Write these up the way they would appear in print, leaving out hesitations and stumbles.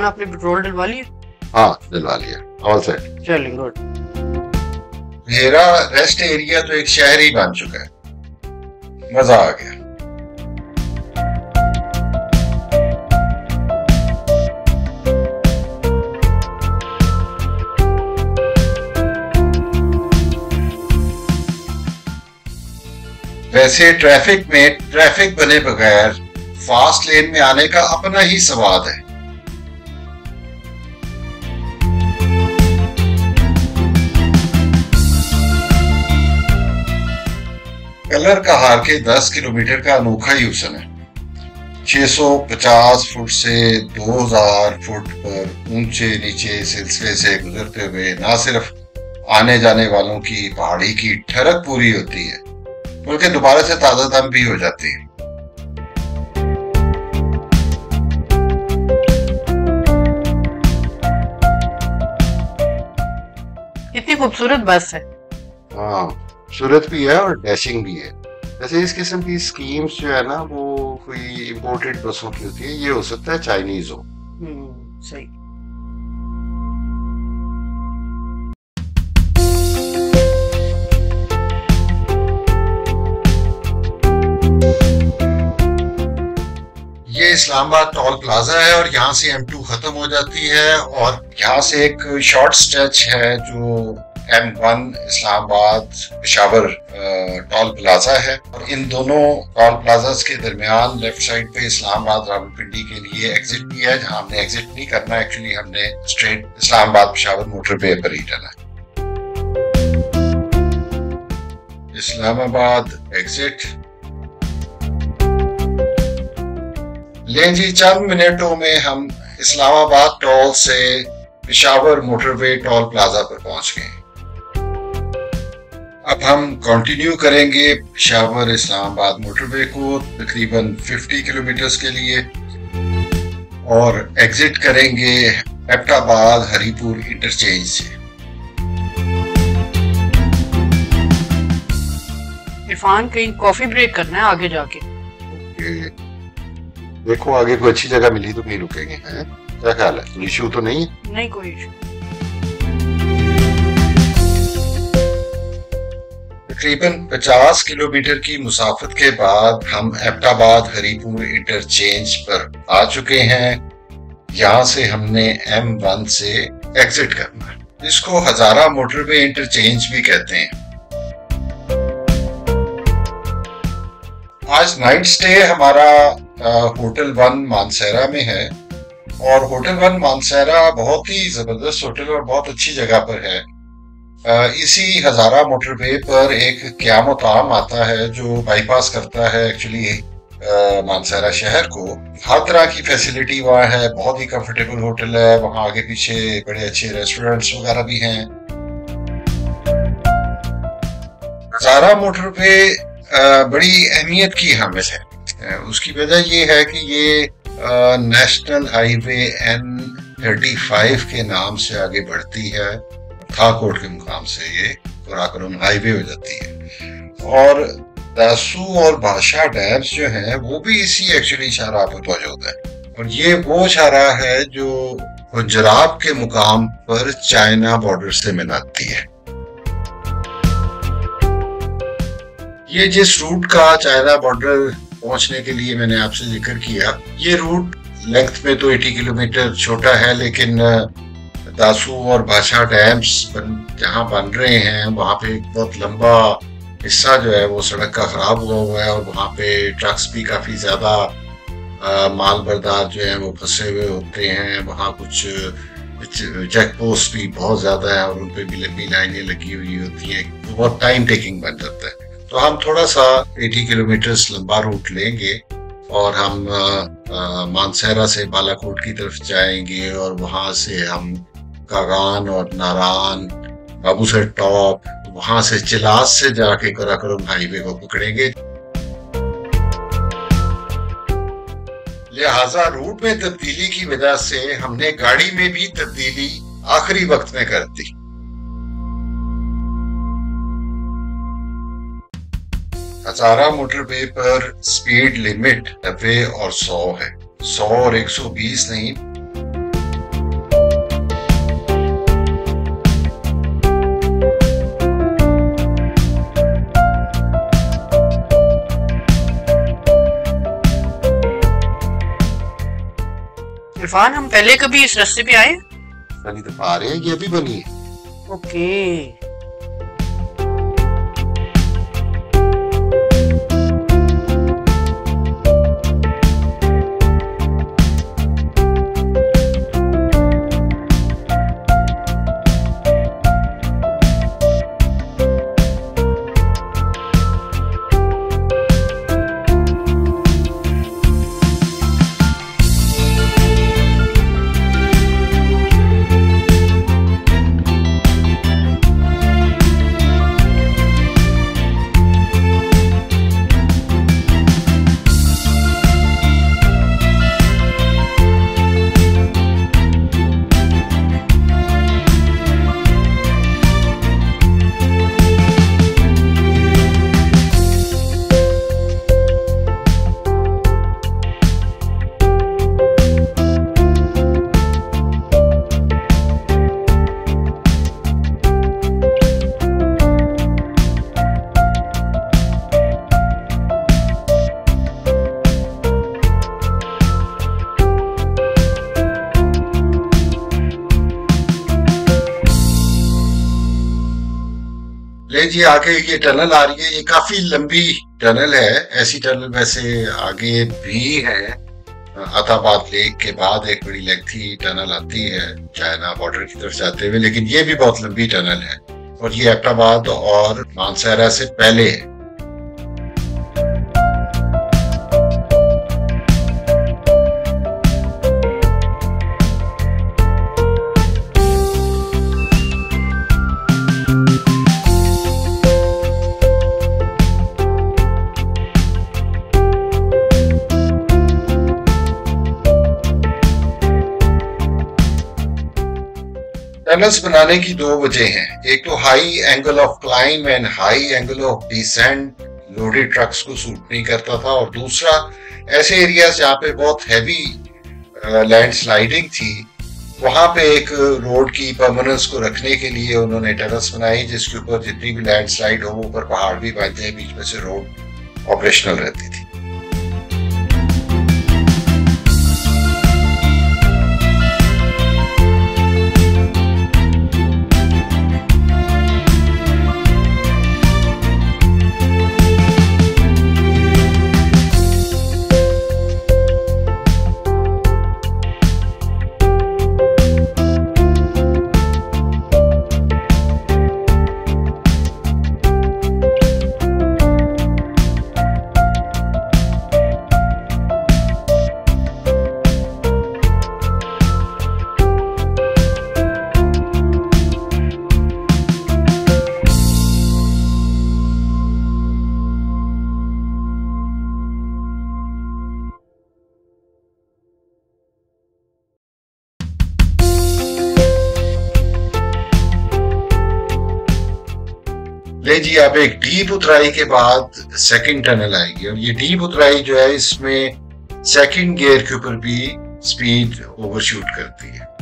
इरफान आपने पेट्रोल डलवा लिया? हाँ डलवा लिया, ऑल सेट। चलिए गुड। भेरा रेस्ट एरिया तो एक शहर ही बन चुका है, मजा आ गया। वैसे ट्रैफिक बने बगैर फास्ट लेन में आने का अपना ही स्वाद है। कलर का हार के 10 किलोमीटर का अनोखा यूसन है। 650 फुट से 2000 फुट पर ऊंचे नीचे सिलसिले से गुजरते हुए न सिर्फ आने जाने वालों की पहाड़ी की ठरक पूरी होती है, बल्कि दोबारा से ताजा दम भी हो जाती है। इतनी खूबसूरत बस है। हाँ, खूबसूरत भी है और डैशिंग भी है। वैसे इस किस्म की स्कीम्स जो है ना, वो कोई इंपोर्टेड बसों की होती है, ये हो सकता है चाइनीज हो। सही। ये इस्लामाबाद टोल प्लाजा है और यहाँ से M2 खत्म हो जाती है और यहाँ से एक शॉर्ट स्ट्रेच है जो M1 Islamabad Peshawar toll plaza है। और इन दोनों टोल प्लाजास के दरमियान लेफ्ट साइड पे इस्लामाबाद रावलपिंडी के लिए एग्जिट भी है, जहाँ हमने एग्जिट नहीं करना, एक्चुअली हमने स्ट्रेट इस्लामाबाद पेशावर मोटरवे पर ही जाना है। इस्लामाबाद एग्जिट। लें जी, चंद मिनटों में हम इस्लामाबाद टोल से पेशावर मोटरवे टोल प्लाजा पर पहुंच गए। अब हम कंटिन्यू करेंगे पेशावर इस्लामाबाद मोटरवे को तकरीबन 50 किलोमीटर के लिए और एग्जिट करेंगे एबटाबाद हरीपुर इंटरचेंज से। इरफान कहीं कॉफी ब्रेक करना है आगे जाके। देखो आगे कोई अच्छी जगह मिली तो कहीं रुकेंगे, हैं? क्या ख्याल है? इशू तो नहीं है? नहीं कोई इशू। तकरीबन 50 किलोमीटर की मुसाफत के बाद हम एबटाबाद हरीपुर इंटरचेंज पर आ चुके हैं। यहाँ से हमने M1 से एग्जिट करना है। इसको हजारा मोटरवे इंटरचेंज भी कहते हैं। आज नाइट स्टे हमारा होटल 1 मानसेरा में है और होटल 1 मानसेरा बहुत ही जबरदस्त होटल और बहुत अच्छी जगह पर है। इसी हजारा मोटरवे पर एक क्या मुकाम आता है जो बाईपास करता है एक्चुअली मानसेरा शहर को। हर तरह की फैसिलिटी वहाँ है, बहुत ही कंफर्टेबल होटल है, वहाँ आगे पीछे बड़े अच्छे रेस्टोरेंट्स वगैरह भी हैं। हजारा मोटरवे बड़ी अहमियत की हामिल है। उसकी वजह ये है कि ये नेशनल हाईवे N35 के नाम से आगे बढ़ती है। थाकोट के मुकाम से ये कराकोरम हाईवे हो जाती है और दासू और बादशाह डैम्स जो हैं वो भी इसी एक्चुअली शाहराह पर मौजूद है। और ये वो शाहराह है जो खुंजराब के मुकाम पर चाइना बॉर्डर से मिलाती है। ये जिस रूट का चाइना बॉर्डर पहुंचने के लिए मैंने आपसे जिक्र किया, ये रूट लेंथ में तो 80 किलोमीटर छोटा है, लेकिन दासू और बादशाह डैम्स जहाँ बन रहे हैं वहाँ पे बहुत लंबा हिस्सा जो है वो सड़क का खराब हुआ है और वहाँ पे ट्रक्स भी काफी ज्यादा माल बरदार जो है वो फंसे हुए होते हैं। वहाँ कुछ चेक पोस्ट भी बहुत ज्यादा है और उन पे भी लंबी लाइनें लगी हुई होती हैं, तो बहुत टाइम टेकिंग बन जाता है। तो हम थोड़ा सा 80 किलोमीटर लंबा रूट लेंगे और हम मानसेरा से बालाकोट की तरफ जाएंगे और वहां से हम कागान और नारान, बाबूसरटॉप, वहां से चिलास से जाके कराकोरम हाईवे को पकड़ेंगे। लिहाजा रूट में तब्दीली की वजह से हमने गाड़ी में भी तब्दीली आखिरी वक्त में कर दी। हजारा मोटरवे पर स्पीड लिमिट 90 और 100 है, 100 और 120 नहीं। इरफान, हम पहले कभी इस रास्ते पे आए? पहली दफा आ रहे हैं, ये अभी बनी है। ओके। ले जी, आगे ये टनल आ रही है। ये काफी लंबी टनल है। ऐसी टनल वैसे आगे भी है। अताबाद लेक के बाद एक बड़ी लेंथी टनल आती है चाइना बॉर्डर की तरफ जाते हुए, लेकिन ये भी बहुत लंबी टनल है और ये एबटाबाद और मानसेहरा से पहले है। टनल्स बनाने की दो वजह हैं। एक तो high angle of climb and high angle of descent loaded trucks को सूट नहीं करता था, और दूसरा ऐसे एरियाज जहाँ पे बहुत हैवी लैंडस्लाइडिंग थी, वहां पे एक रोड की परमानेंस को रखने के लिए उन्होंने टनल्स बनाई जिसके ऊपर जितनी भी लैंडस्लाइड हो, ऊपर पहाड़ भी बनते हैं, बीच में से रोड ऑपरेशनल रहती थी। ले जी, अब एक डीप उतराई के बाद सेकंड टनल आएगी, और ये डीप उतराई जो है इसमें सेकंड गियर के ऊपर भी स्पीड ओवरशूट करती है।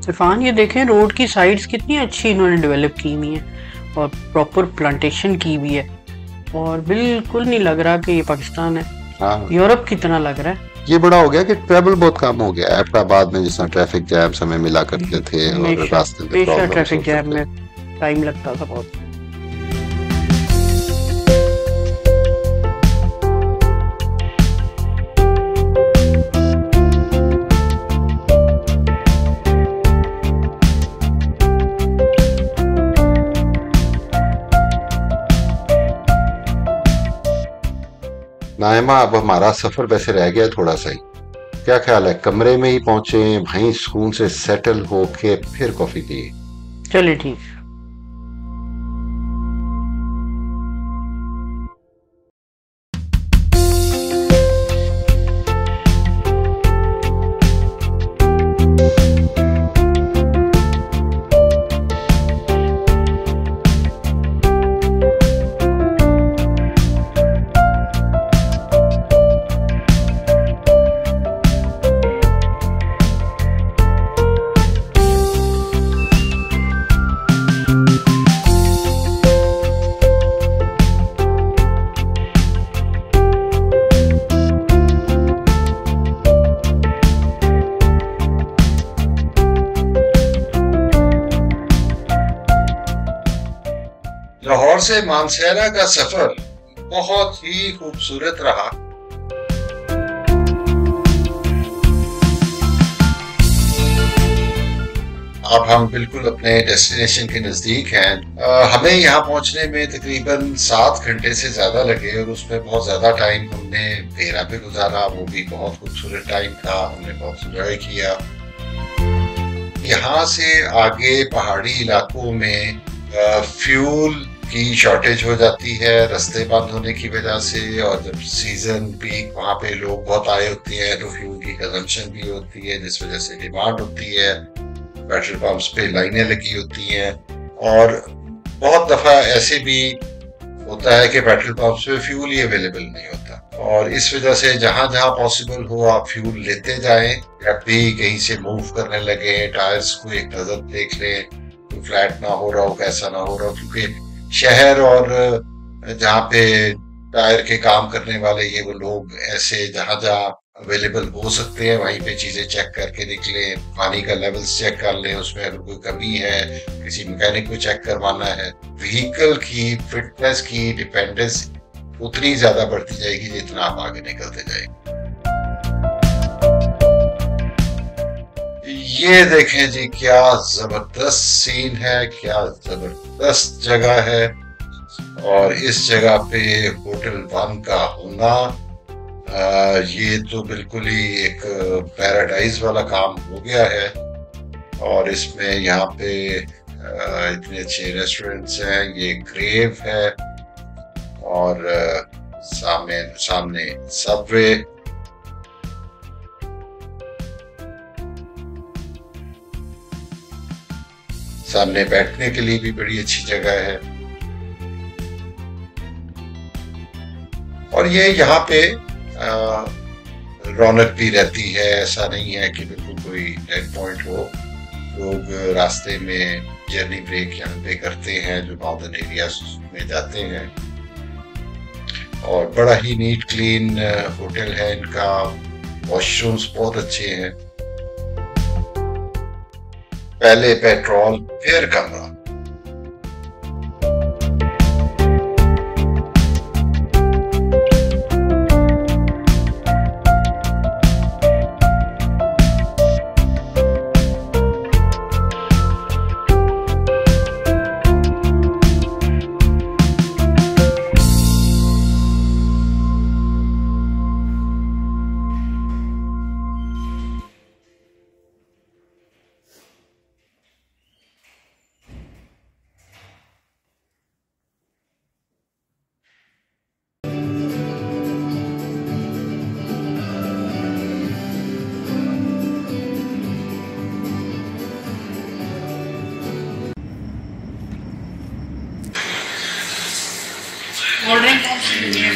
इरफान, ये देखें रोड की साइड्स कितनी अच्छी इन्होंने डेवलप की हुई है और प्रॉपर प्लांटेशन की हुई है, और बिल्कुल नहीं लग रहा कि ये पाकिस्तान है। हाँ, यूरोप की तरह लग रहा है। ये बड़ा हो गया कि ट्रैवल बहुत कम हो गया। एबटाबाद में जिस तरह ट्रैफिक जैम समय मिला करते थे और रास्ते में ट्रैफिक जैम में टाइम लगता था बहुत। नायमा, अब हमारा सफर वैसे रह गया थोड़ा सा ही। क्या ख्याल है, कमरे में ही पहुंचे, वहीं सुकून से सेटल होके फिर कॉफी पिए? चलिए ठीक। से मानसेरा का सफर बहुत ही खूबसूरत रहा। अब हम बिल्कुल अपने डेस्टिनेशन के नजदीक हैं। हमें यहाँ पहुंचने में तकरीबन 7 घंटे से ज्यादा लगे और उसमें बहुत ज्यादा टाइम हमने भेरा पे गुजारा। वो भी बहुत खूबसूरत टाइम था, हमने बहुत एंजॉय किया। यहाँ से आगे पहाड़ी इलाकों में फ्यूल की शॉर्टेज हो जाती है रास्ते बंद होने की वजह से, और जब सीजन पीक वहाँ पे लोग बहुत आए होते हैं तो फ्यूल की कंजम्पशन भी होती है, जिस वजह से डिमांड होती है। पेट्रोल पंप्स पे लाइनें लगी होती हैं, और बहुत दफा ऐसे भी होता है कि पेट्रोल पंप्स पे फ्यूल ही अवेलेबल नहीं होता, और इस वजह से जहां जहां पॉसिबल हो आप फ्यूल लेते जाएं। जब भी कहीं से मूव करने लगे टायर्स को एक नजर देख लें, कोई फ्लैट ना हो रहा हो, कैसा ना हो रहा हो, क्योंकि शहर और जहाँ पे टायर के काम करने वाले ये वो लोग ऐसे जहां जहां अवेलेबल हो सकते हैं वहीं पे चीजें चेक करके निकले। पानी का लेवल्स चेक कर लें, उसमें अगर कोई कमी है, किसी मैकेनिक को चेक करवाना है। व्हीकल की फिटनेस की डिपेंडेंस उतनी ज्यादा बढ़ती जाएगी जितना आप आगे निकलते जाएंगे। ये देखें जी, क्या जबरदस्त सीन है, क्या जबरदस्त जगह है, और इस जगह पे होटल 1 का होना ये तो बिल्कुल ही एक पैराडाइज वाला काम हो गया है। और इसमें यहाँ पे इतने अच्छे रेस्टोरेंट्स हैं, ये क्रेव है, और सामने सबवे। सामने बैठने के लिए भी बड़ी अच्छी जगह है, और ये यहाँ पे रौनक भी रहती है। ऐसा नहीं है कि बिल्कुल कोई डेड पॉइंट हो। लोग रास्ते में जर्नी ब्रेक यहाँ पे करते हैं जो माउंटेन एरिया में जाते हैं, और बड़ा ही नीट क्लीन होटल है इनका। वॉशरूम्स बहुत अच्छे हैं। पहले पेट्रोल फिर कमरा। कोल्ड ड्रिंक कौन सी लेनी है?